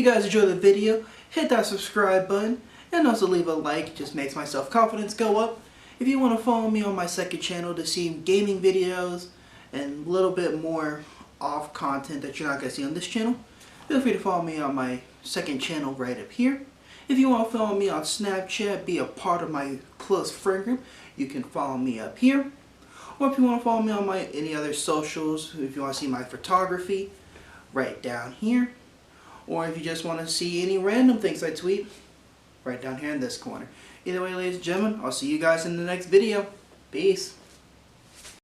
you guys enjoyed the video, hit that subscribe button and also leave a like. It just makes my self-confidence go up. If you want to follow me on my second channel to see gaming videos and a little bit more off content that you're not going to see on this channel, feel free to follow me on my second channel right up here. If you want to follow me on Snapchat, be a part of my close friend group, you can follow me up here. Or if you want to follow me on my any other socials, if you want to see my photography, right down here. Or if you just want to see any random things I tweet, right down here in this corner. Either way, ladies and gentlemen, I'll see you guys in the next video. Peace.